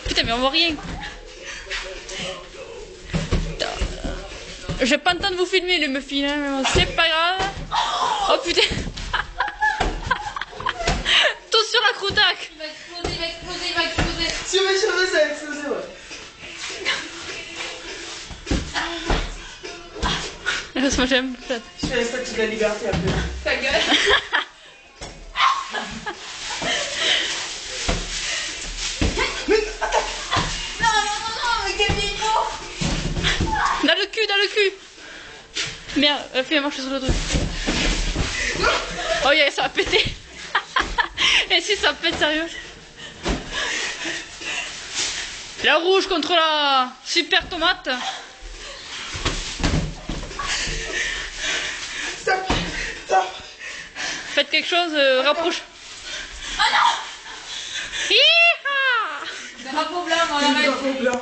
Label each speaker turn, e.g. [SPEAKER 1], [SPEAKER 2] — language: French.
[SPEAKER 1] Putain, mais on voit rien. J'ai pas le temps de vous filmer les muffins, hein, mais bon, c'est pas grave. Oh putain. Tout sur la croutaque.
[SPEAKER 2] Il va exploser.
[SPEAKER 3] Sur mes cheveux, ça a explosé, ouais.
[SPEAKER 1] Moi j'aime ça.
[SPEAKER 3] Je fais la statue de la liberté après.
[SPEAKER 2] Ta gueule. Non, mais quel micro.
[SPEAKER 1] Dans le cul. Merde, fais marcher sur le truc. Oh yeah, ça a pété. Et si ça pète, sérieux. La rouge contre la super tomate.
[SPEAKER 3] Stop.
[SPEAKER 1] Faites quelque chose, rapproche.
[SPEAKER 2] Ah non.
[SPEAKER 1] Hi-ha.
[SPEAKER 2] Drapeau blanc, on l'arrête.
[SPEAKER 3] Drapeau blanc.